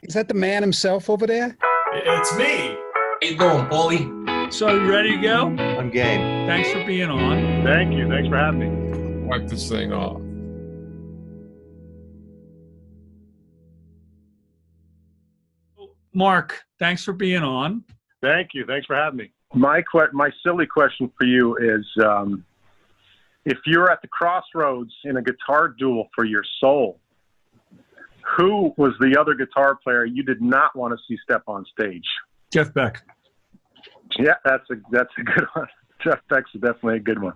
Is that the man himself over there? It's me. How you doing, Paulie? So, you ready to go? I'm game. Thanks for being on. Thank you. Thanks for having me. Wipe this thing off. Mark, thanks for being on. Thank you. Thanks for having me. My silly question for you is, if you're at the crossroads in a guitar duel for your soul, who was the other guitar player you did not want to see step on stage? Jeff Beck. Yeah, that's a good one. Jeff Beck's definitely a good one.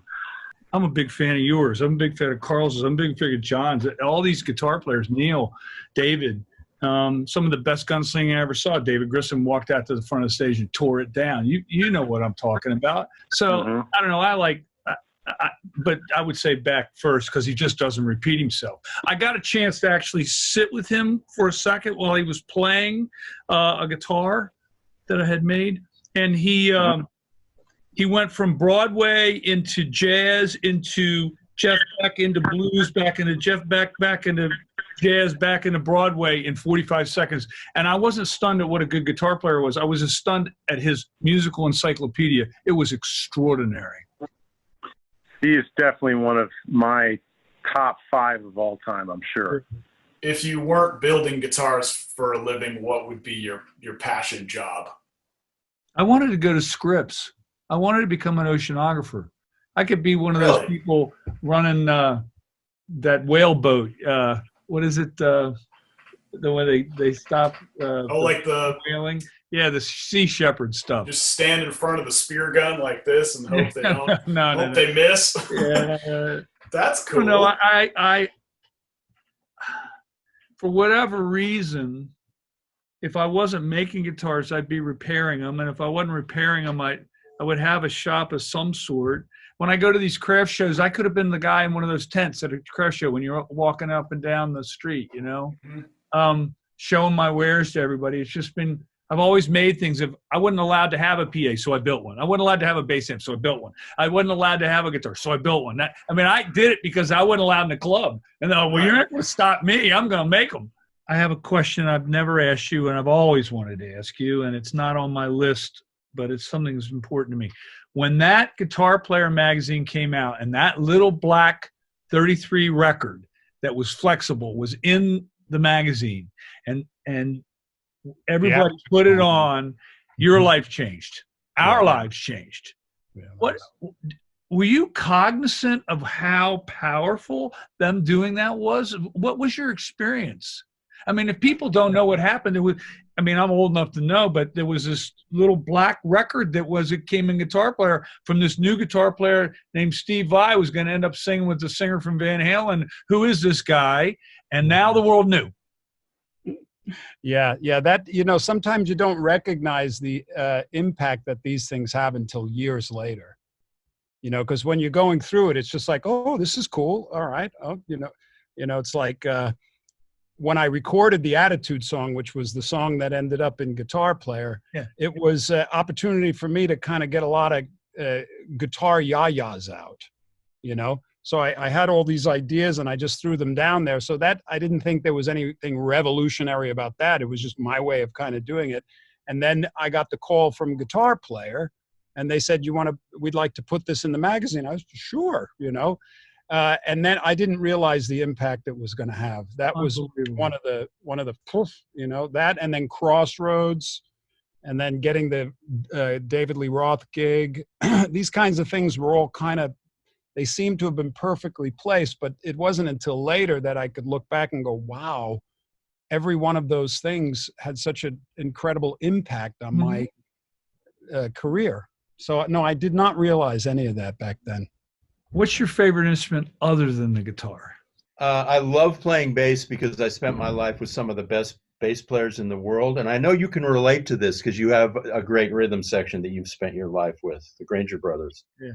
I'm a big fan of yours. I'm a big fan of Carl's. I'm a big fan of John's. All these guitar players, Neil, David, some of the best gunslinging I ever saw. David Grissom walked out to the front of the stage and tore it down. You know what I'm talking about. So, I don't know. But I would say Beck first because he just doesn't repeat himself. I got a chance to actually sit with him for a second while he was playing a guitar that I had made. And he went from Broadway into jazz, into Jeff Beck, into blues, back into Jeff Beck, back into jazz, back into Broadway in 45 seconds. And I wasn't stunned at what a good guitar player was. I was just stunned at his musical encyclopedia. It was extraordinary. He is definitely one of my top 5 of all time, I'm sure. If you weren't building guitars for a living, what would be your passion job? I wanted to go to Scripps. I wanted to become an oceanographer. I could be one of those people running that whale boat. What is it? The way they stop. Like the whaling. Yeah, the Sea Shepherd stuff. Just stand in front of the spear gun like this and hope they don't. no. They miss. Yeah, that's cool. No, I for whatever reason, if I wasn't making guitars, I'd be repairing them, and if I wasn't repairing them, I would have a shop of some sort. When I go to these craft shows, I could have been the guy in one of those tents at a craft show when you're walking up and down the street, showing my wares to everybody. It's just been. I've always made things. If I wasn't allowed to have a PA, so I built one. I wasn't allowed to have a bass amp, so I built one. I wasn't allowed to have a guitar, so I built one. I did it because I wasn't allowed in the club. And they're like, well, you're not going to stop me. I'm going to make them. I have a question I've never asked you, and I've always wanted to ask you, and it's not on my list, but it's something that's important to me. When that Guitar Player magazine came out, and that little black 33 record that was flexible was in the magazine, and everybody put it on, your life changed. Our lives changed. Yeah, what were you cognizant of how powerful them doing that was? What was your experience? I mean, if people don't know what happened, I'm old enough to know, but there was this little black record it came in Guitar Player from this new guitar player named Steve Vai, was going to end up singing with the singer from Van Halen. Who is this guy? And now the world knew. Yeah. That, sometimes you don't recognize the impact that these things have until years later, because when you're going through it, it's just like, oh, this is cool. All right. Oh, it's like when I recorded the Attitude song, which was the song that ended up in Guitar Player, it was an opportunity for me to kind of get a lot of guitar yayas out, So I had all these ideas and I just threw them down there. So that I didn't think there was anything revolutionary about that. It was just my way of kind of doing it. And then I got the call from Guitar Player and they said, we'd like to put this in the magazine. I was sure, and then I didn't realize the impact it was going to have. That was one of the that, and then Crossroads, and then getting the David Lee Roth gig. These kinds of things were all they seemed to have been perfectly placed, but it wasn't until later that I could look back and go, wow, every one of those things had such an incredible impact on my career. So, no, I did not realize any of that back then. What's your favorite instrument other than the guitar? I love playing bass because I spent my life with some of the best bass players in the world. And I know you can relate to this because you have a great rhythm section that you've spent your life with, the Granger Brothers. Yeah.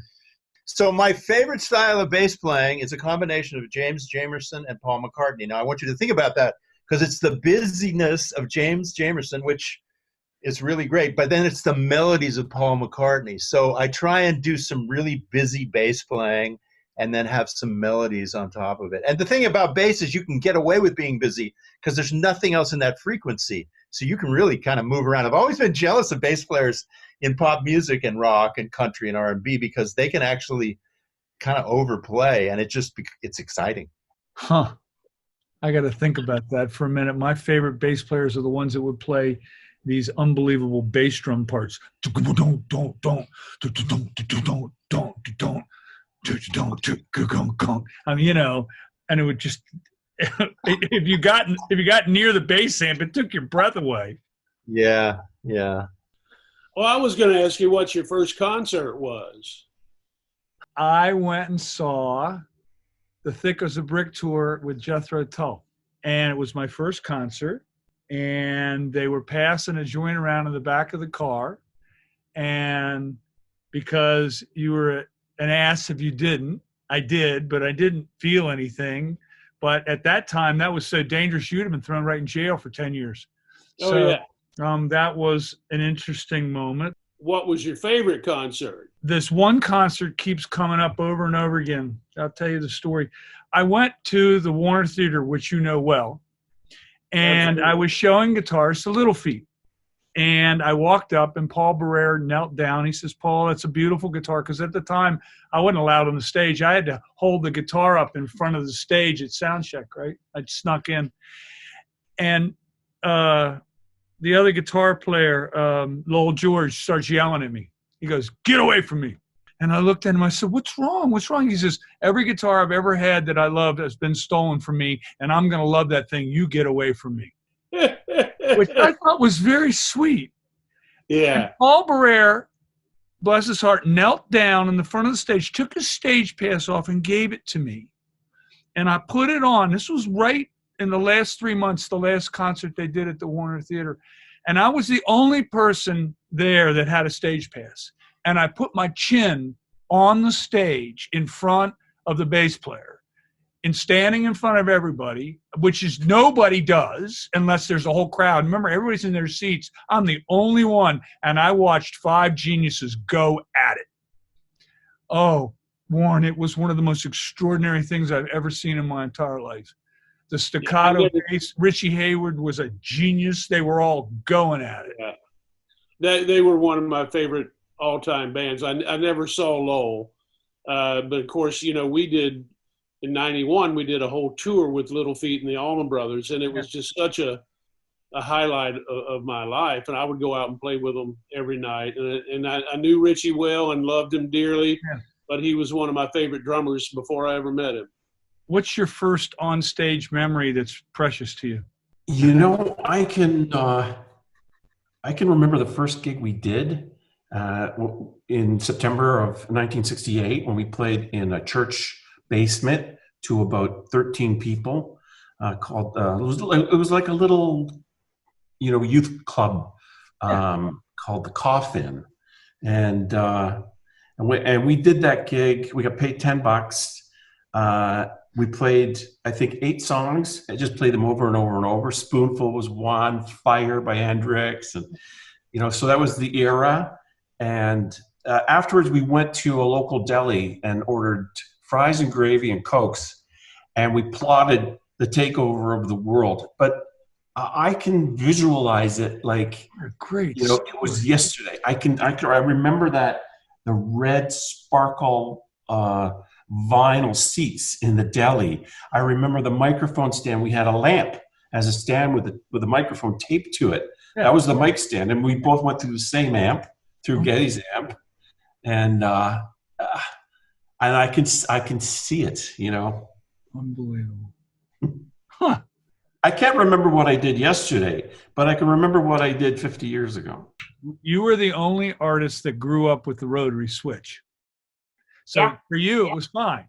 So my favorite style of bass playing is a combination of James Jamerson and Paul McCartney. Now, I want you to think about that because it's the busyness of James Jamerson, which is really great, but then it's the melodies of Paul McCartney. So I try and do some really busy bass playing and then have some melodies on top of it. And the thing about bass is you can get away with being busy because there's nothing else in that frequency. So you can really kind of move around. I've always been jealous of bass players in pop music and rock and country and R&B because they can actually kind of overplay, and it's exciting. Huh. I got to think about that for a minute. My favorite bass players are the ones that would play these unbelievable bass drum parts. I mean, you know, and it would just if you got near the bass amp, it took your breath away. Yeah, yeah. Well, I was going to ask you what your first concert was. I went and saw the Thick as a Brick tour with Jethro Tull, and it was my first concert. And they were passing a joint around in the back of the car, and because you were an ass if you didn't, I did, but I didn't feel anything. But at that time, that was so dangerous, you'd have been thrown right in jail for 10 years. Oh, so, yeah. That was an interesting moment. What was your favorite concert? This one concert keeps coming up over and over again. I'll tell you the story. I went to the Warner Theater, which you know well, and I was showing guitars to Little Feat. And I walked up, and Paul Barrere knelt down. He says, Paul, that's a beautiful guitar. Because at the time, I wasn't allowed on the stage. I had to hold the guitar up in front of the stage at soundcheck, right? I snuck in. And the other guitar player, Lowell George, starts yelling at me. He goes, get away from me. And I looked at him. I said, what's wrong? What's wrong? He says, every guitar I've ever had that I loved has been stolen from me, and I'm going to love that thing. You get away from me. Which I thought was very sweet. Yeah. And Paul Barrere, bless his heart, knelt down in the front of the stage, took his stage pass off, and gave it to me. And I put it on. This was right in the last 3 months, the last concert they did at the Warner Theater. And I was the only person there that had a stage pass. And I put my chin on the stage in front of the bass player and standing in front of everybody, which is nobody does unless there's a whole crowd. Remember, everybody's in their seats. I'm the only one. And I watched five geniuses go at it. Oh, Warren, it was one of the most extraordinary things I've ever seen in my entire life. The staccato bass, Richie Hayward was a genius. They were all going at it. Yeah. They were one of my favorite all-time bands. I never saw Lowell. But, of course, you know, we did – in 91, we did a whole tour with Little Feat and the Allman Brothers, and it was just such a highlight of my life. And I would go out and play with them every night. And I knew Richie well and loved him dearly, but he was one of my favorite drummers before I ever met him. What's your first on-stage memory that's precious to you? You know, I can remember the first gig we did in September of 1968 when we played in a church basement to about 13 people. Called it was like a little, you know, youth club called the Coffin, and we did that gig. We got paid $10. We played, I think, 8 songs. I just played them over and over and over. Spoonful was one, Fire by Hendrix, and you know, so that was the era. And afterwards, we went to a local deli and ordered fries and gravy and Cokes, and we plotted the takeover of the world. But I can visualize it like, great, you know, it was yesterday. I remember that the red sparkle vinyl seats in the deli. I remember the microphone stand. We had a lamp as a stand with a microphone taped to it. Yeah. That was the mic stand, and we both went through the same amp, through Getty's amp, and I can see it, you know. Unbelievable. Huh. I can't remember what I did yesterday, but I can remember what I did 50 years ago. You were the only artist that grew up with the rotary switch. So for you, it was fine.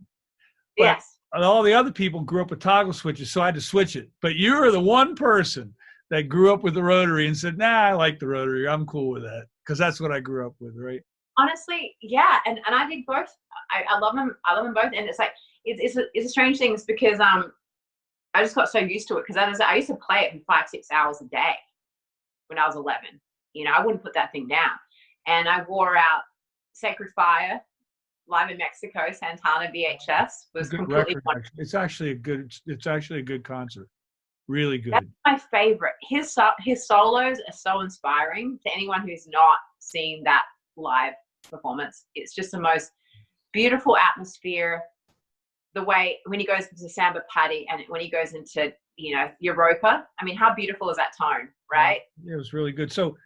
But all the other people grew up with toggle switches, so I had to switch it. But you were the one person that grew up with the rotary and said, nah, I like the rotary. I'm cool with that. Because that's what I grew up with, right? Honestly, yeah. And I did both. I love them. I love them both. And it's like, it's a strange thing because I just got so used to it because I used to play it for 5-6 hours a day when I was 11. You know, I wouldn't put that thing down. And I wore out Sacred Fire Live in Mexico, Santana VHS was Good completely record. wonderful. It's actually a good concert. Really good. That's my favorite. His solos are so inspiring to anyone who's not seen that live performance. It's just the most beautiful atmosphere. The way when he goes into Samba Patty and when he goes into, you know, Europa. I mean, how beautiful is that tone, right? It was really good. So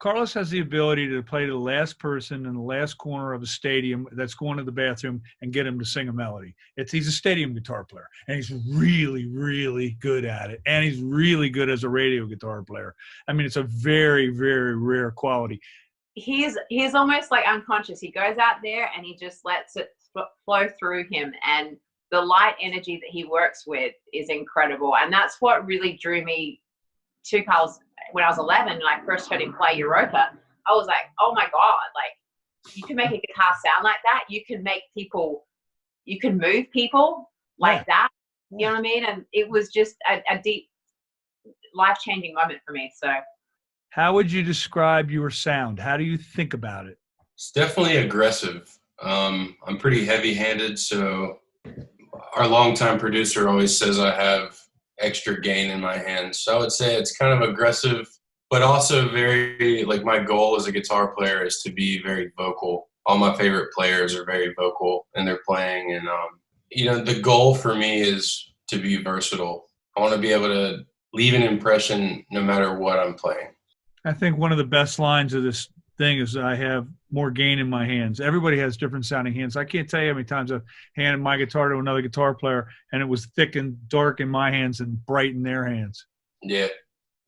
Carlos has the ability to play to the last person in the last corner of a stadium that's going to the bathroom and get him to sing a melody. He's a stadium guitar player, and he's really, really good at it. And he's really good as a radio guitar player. I mean, it's a very, very rare quality. He's almost like unconscious. He goes out there and he just lets it flow through him. And the light energy that he works with is incredible. And that's what really drew me to Carlos. When I was 11 and I first heard him play Europa, I was like, oh my God, like you can make a guitar sound like that. You can make people, you can move people like that. You know what I mean? And it was just a deep, life-changing moment for me. So how would you describe your sound? How do you think about it? It's definitely aggressive. I'm pretty heavy-handed, so our longtime producer always says I have extra gain in my hands. So I would say it's kind of aggressive, but also very, like, my goal as a guitar player is to be very vocal. All my favorite players are very vocal in their playing. And, you know, the goal for me is to be versatile. I want to be able to leave an impression no matter what I'm playing. I think one of the best lines of this thing is I have more gain in my hands. Everybody has different sounding hands. I can't tell you how many times I've handed my guitar to another guitar player and it was thick and dark in my hands and bright in their hands. Yeah.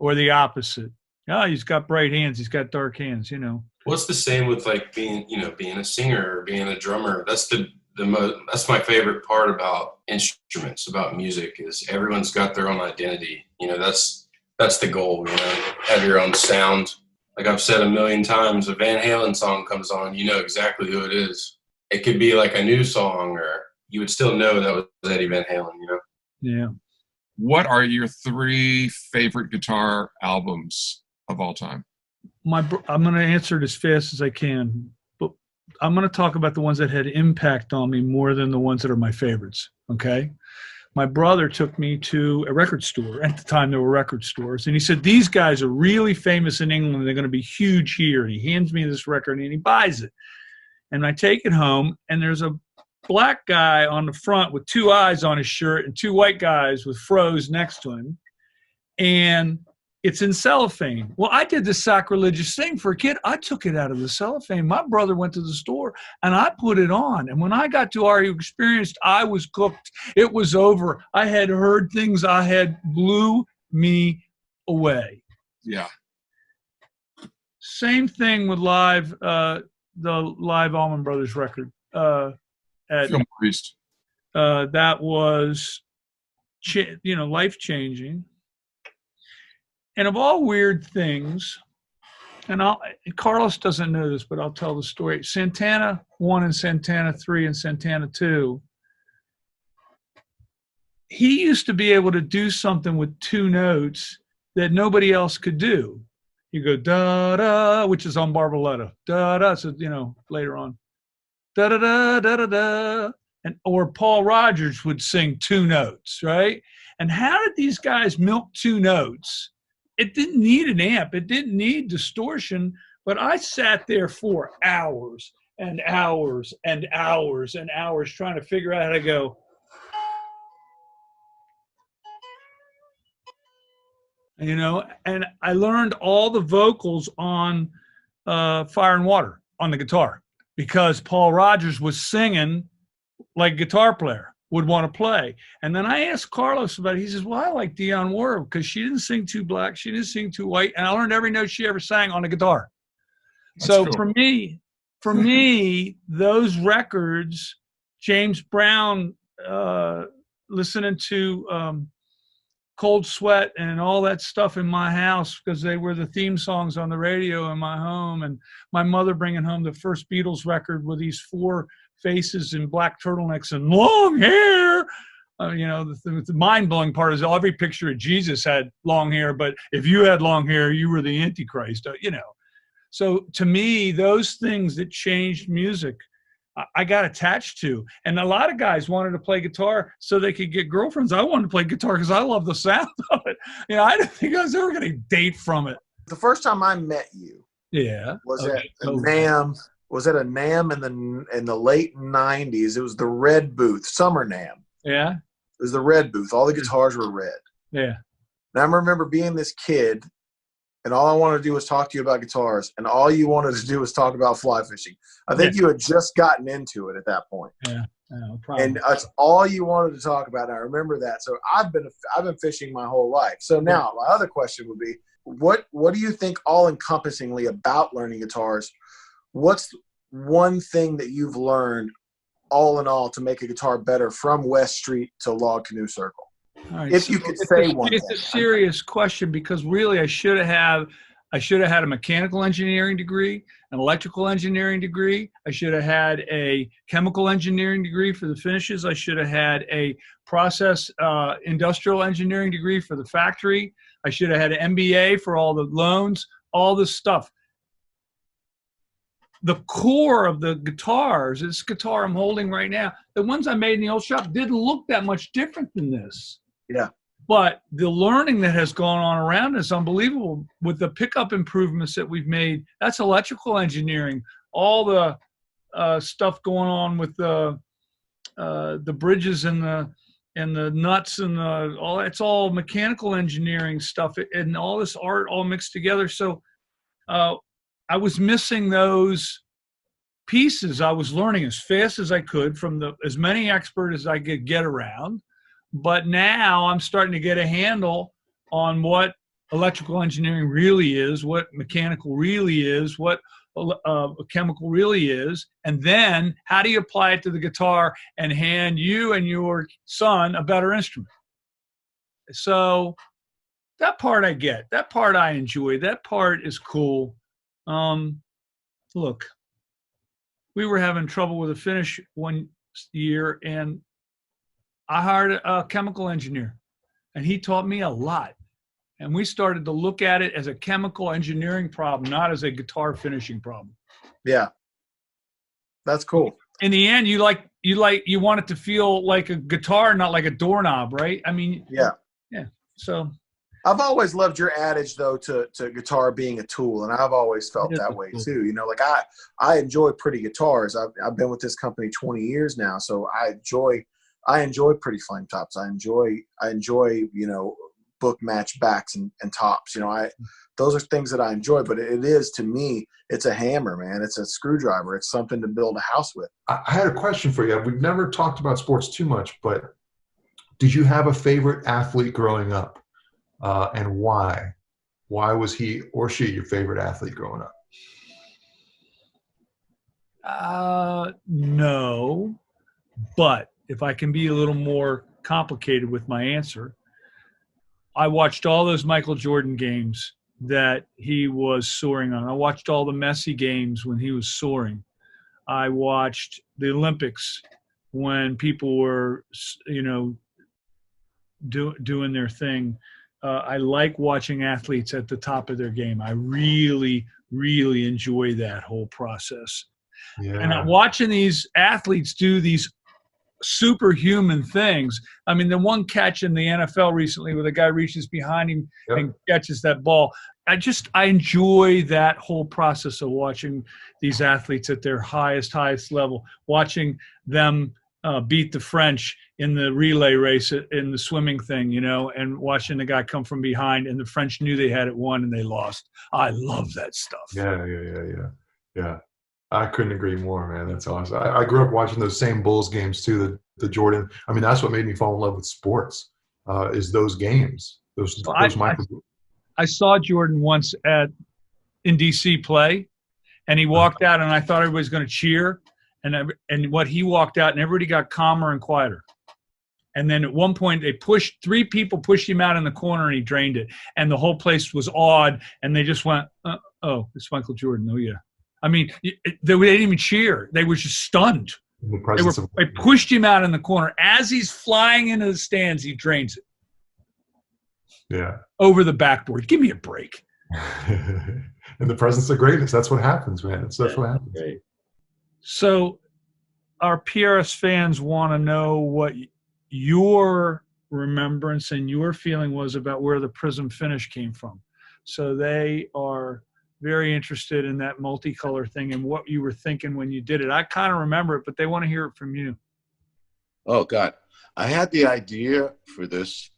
Or the opposite. Oh, he's got bright hands. He's got dark hands, you know. Well, it's the same with like being a singer or being a drummer. That's that's my favorite part about instruments, about music, is everyone's got their own identity. You know, that's the goal, you know, have your own sound. Like I've said a million times, a Van Halen song comes on, you know exactly who it is. It could be like a new song, or you would still know that was Eddie Van Halen, you know? Yeah. What are your 3 favorite guitar albums of all time? I'm going to answer it as fast as I can, but I'm going to talk about the ones that had impact on me more than the ones that are my favorites, okay? My brother took me to a record store. At the time, there were record stores. And he said, these guys are really famous in England. They're going to be huge here. And he hands me this record and he buys it. And I take it home, and there's a black guy on the front with 2 eyes on his shirt and 2 white guys with froze next to him. And it's in cellophane. Well, I did this sacrilegious thing for a kid. I took it out of the cellophane. My brother went to the store and I put it on. And when I got to Are You Experienced, I was cooked. It was over. I had heard things blew me away. Yeah. Same thing with live, the live Allman Brothers record. Film Priest. That was, life-changing. And of all weird things, and Carlos doesn't know this, but I'll tell the story. Santana 1 and Santana 3 and Santana 2, he used to be able to do something with 2 notes that nobody else could do. You go da-da, which is on Barbarella. Da-da, so, later on. Da-da-da, da-da-da. Or Paul Rogers would sing 2 notes, right? And how did these guys milk 2 notes? It didn't need an amp. It didn't need distortion. But I sat there for hours and hours and hours and hours trying to figure out how to go. And I learned all the vocals on Fire and Water on the guitar because Paul Rogers was singing like a guitar player would want to play. And then I asked Carlos about it. He says, well, I like Dionne Warwick because she didn't sing too black. She didn't sing too white. And I learned every note she ever sang on the guitar. That's so cool. For me, those records, James Brown, listening to Cold Sweat and all that stuff in my house because they were the theme songs on the radio in my home. And my mother bringing home the first Beatles record with these 4 faces in black turtlenecks and long hair. The mind-blowing part is every picture of Jesus had long hair, but if you had long hair, you were the Antichrist, So to me, those things that changed music I got attached to. And a lot of guys wanted to play guitar so they could get girlfriends. I wanted to play guitar because I love the sound of it. You know, I didn't think I was ever going to date from it. The first time I met you, was at a NAMM. Was at a NAMM in the late '90s. It was the red booth, summer NAMM. Yeah, it was the red booth. All the guitars were red. Yeah. And I remember being this kid, and all I wanted to do was talk to you about guitars, and all you wanted to do was talk about fly fishing. I think you had just gotten into it at that point. Yeah, no problem. And that's all you wanted to talk about. And I remember that. So I've been fishing my whole life. So now my other question would be, what do you think all-encompassingly about learning guitars? What's one thing that you've learned all in all to make a guitar better from West Street to Log Canoe Circle? All right, if you could say one thing. It's a serious question, because really I should have had a mechanical engineering degree, an electrical engineering degree. I should have had a chemical engineering degree for the finishes. I should have had a process industrial engineering degree for the factory. I should have had an MBA for all the loans, all this stuff. The core of the guitars, this guitar I'm holding right now, the ones I made in the old shop didn't look that much different than this. Yeah. But the learning that has gone on around is unbelievable with the pickup improvements that we've made. That's electrical engineering. All the stuff going on with the bridges and the nuts and all. It's all mechanical engineering stuff, and all this art all mixed together. So I was missing those pieces. I was learning as fast as I could from as many experts as I could get around. But now I'm starting to get a handle on what electrical engineering really is, what mechanical really is, what chemical really is, and then how do you apply it to the guitar and hand you and your son a better instrument. So that part I get. That part I enjoy. That part is cool. Look, we were having trouble with a finish one year, and I hired a chemical engineer, and he taught me a lot. And we started to look at it as a chemical engineering problem, not as a guitar finishing problem. Yeah. That's cool. In the end, you want it to feel like a guitar, not like a doorknob, right? I mean, yeah. So I've always loved your adage, though, to guitar being a tool, and I've always felt that way too. You know, like I enjoy pretty guitars. I've been with this company 20 years now, so I enjoy pretty flame tops. I enjoy you know, book match backs and tops. You know, those are things that I enjoy. But it is, to me, it's a hammer, man. It's a screwdriver. It's something to build a house with. I had a question for you. We've never talked about sports too much, but did you have a favorite athlete growing up? And why? Why was he or she your favorite athlete growing up? No, but if I can be a little more complicated with my answer, I watched all those Michael Jordan games that he was soaring on. I watched all the Messi games when he was soaring. I watched the Olympics when people were, you know, doing their thing. I like watching athletes at the top of their game. I really, really enjoy that whole process. Yeah. And watching these athletes do these superhuman things. I mean, the one catch in the NFL recently where the guy reaches behind him and catches that ball. I enjoy that whole process of watching these athletes at their highest level, watching them beat the French in the relay race in the swimming thing, you know, and watching the guy come from behind, and the French knew they had it won and they lost. I love that stuff. Yeah. I couldn't agree more, man. That's awesome. I grew up watching those same Bulls games too, the Jordan. I mean, that's what made me fall in love with sports, is those games. Those Michael. I saw Jordan once in D.C. play, and he walked out, and I thought everybody was going to cheer. And what he walked out, and everybody got calmer and quieter. And then at one point, three people pushed him out in the corner, and he drained it. And the whole place was awed, and they just went, oh, it's Michael Jordan. Oh, yeah. I mean, they didn't even cheer. They were just stunned. They pushed him out in the corner. As he's flying into the stands, he drains it. Yeah. Over the backboard. Give me a break. In the presence of greatness, that's what happens, man. That's what happens. So our PRS fans want to know what your remembrance and your feeling was about where the prism finish came from. So they are very interested in that multicolor thing and what you were thinking when you did it. I kind of remember it, but they want to hear it from you. Oh, God. I had the idea for this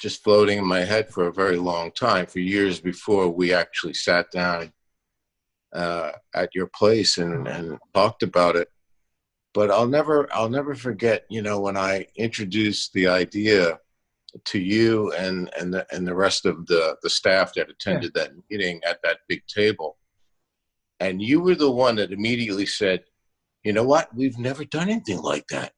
just floating in my head for a very long time, for years before we actually sat down at your place and talked about it. But I'll never forget, you know, when I introduced the idea to you and the rest of the staff that attended that meeting at that big table. And you were the one that immediately said, you know what? We've never done anything like that.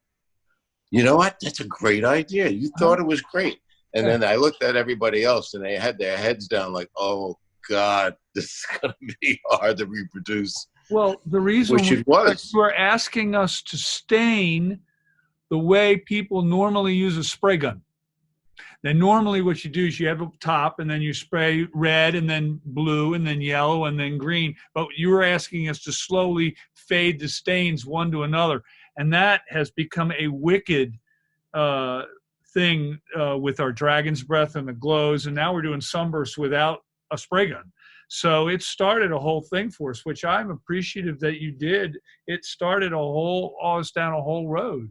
You know what? That's a great idea. You thought it was great. And then I looked at everybody else and they had their heads down like, oh, God, this is going to be hard to reproduce. Well, the reason you are asking us to stain the way people normally use a spray gun. Then normally what you do is you have a top and then you spray red and then blue and then yellow and then green. But you were asking us to slowly fade the stains one to another. And that has become a wicked thing with our Dragon's Breath and the glows. And now we're doing sunbursts without a spray gun. So it started a whole thing for us, which I'm appreciative that you did. It started us down a whole road.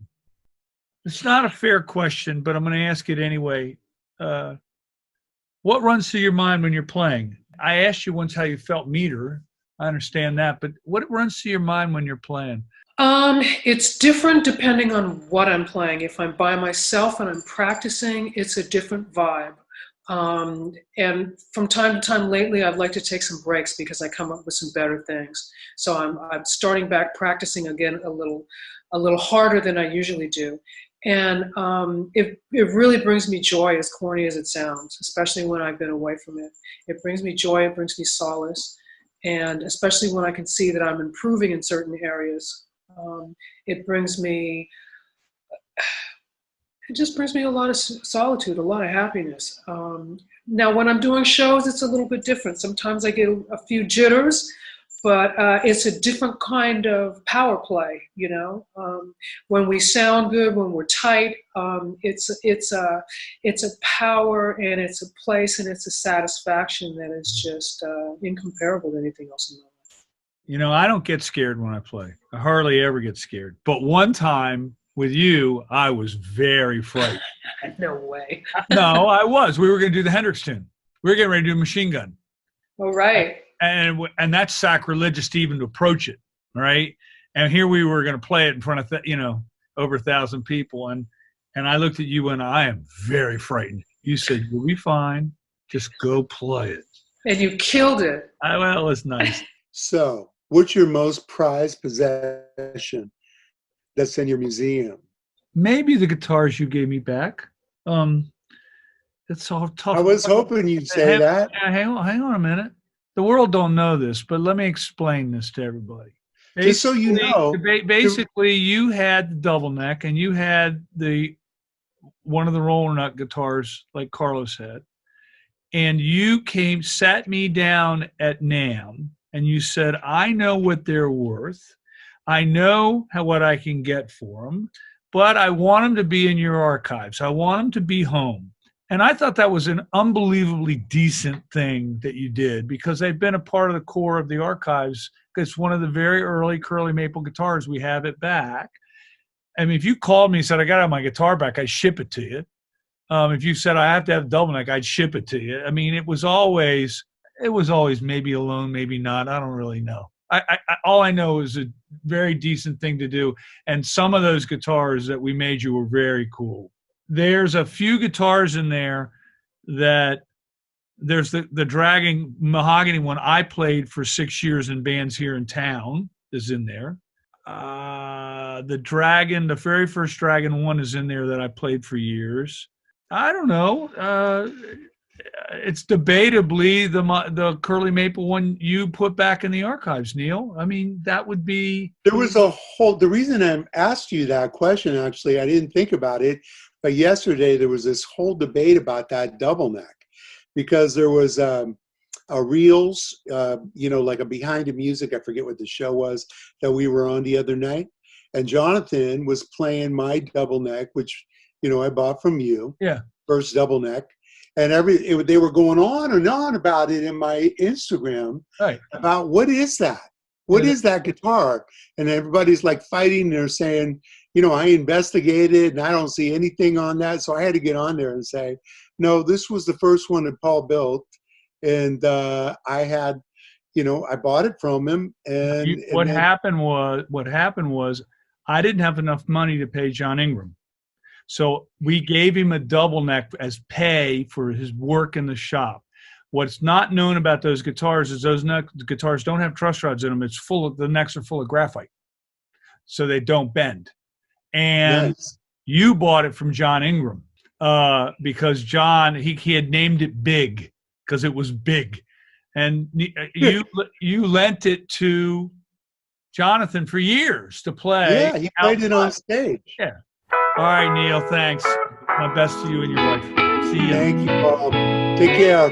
It's not a fair question, but I'm going to ask it anyway. What runs through your mind when you're playing? I asked you once how you felt meter. I understand that, but what runs through your mind when you're playing? It's different depending on what I'm playing. If I'm by myself and I'm practicing, it's a different vibe. And from time to time lately, I'd like to take some breaks because I come up with some better things. So I'm starting back practicing again a little harder than I usually do. And it really brings me joy, as corny as it sounds, especially when I've been away from it. It brings me joy, it brings me solace, and especially when I can see that I'm improving in certain areas. It just brings me a lot of solitude, a lot of happiness. Now, when I'm doing shows, it's a little bit different. Sometimes I get a few jitters, but it's a different kind of power play, you know. When we sound good, when we're tight, it's a power and it's a place and it's a satisfaction that is just incomparable to anything else in my life. You know, I don't get scared when I play. I hardly ever get scared. But one time with you, I was very frightened. No way. No, I was. We were going to do the Hendrix tune. We were getting ready to do Machine Gun. Oh, right. And that's sacrilegious to even approach it, right? And here we were going to play it in front of, over 1,000 people. And I looked at you and I am very frightened. You said, you'll be fine. Just go play it. And you killed it. Well, it was nice. So, what's your most prized possession that's in your museum? Maybe the guitars you gave me back. It's all tough. I was hoping you'd say that. Hang on a minute. The world don't know this, but let me explain this to everybody. Just so you know. Basically, you had the double neck and you had one of the roller nut guitars like Carlos had. And you sat me down at NAMM and you said, I know what they're worth. I know what I can get for them, but I want them to be in your archives. I want them to be home. And I thought that was an unbelievably decent thing that you did because they've been a part of the core of the archives. It's one of the very early Curly Maple guitars. We have it back. I mean, if you called me and said, I got to have my guitar back, I'd ship it to you. If you said, I have to have a double neck, I'd ship it to you. I mean, it was always maybe a loan, maybe not. I don't really know. All I know is a very decent thing to do. And some of those guitars that we made you were very cool. There's a few guitars in there that there's the Dragon mahogany one I played for 6 years in bands here in town is in there. The Dragon, the very first Dragon one is in there that I played for years. I don't know. It's debatably the Curly Maple one you put back in the archives, Neil. I mean, that would be. There was the reason I asked you that question, actually, I didn't think about it, but yesterday there was this whole debate about that double neck because there was a Reels, like a Behind the Music, I forget what the show was, that we were on the other night. and Jonathan was playing my double neck, which, you know, I bought from you. Yeah. First double neck. And they were going on and on about it in my Instagram. Right. About what is that? What is that guitar? And everybody's like fighting. And they're saying, you know, I investigated and I don't see anything on that. So I had to get on there and say, no, this was the first one that Paul built. And I had, you know, I bought it from him. And what happened was I didn't have enough money to pay John Ingram. So we gave him a double neck as pay for his work in the shop. What's not known about those guitars is those guitars don't have truss rods in them. It's the necks are full of graphite, so they don't bend. And you bought it from John Ingram because John he had named it Big because it was big, and you lent it to Jonathan for years to play. Yeah, he played it on stage. Yeah. All right, Neil, thanks. My best to you and your wife. See you. Thank you, Paul. Take care.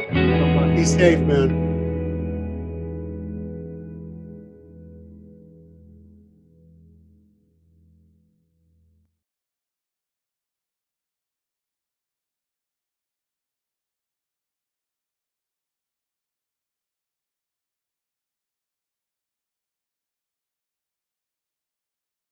Be safe, man.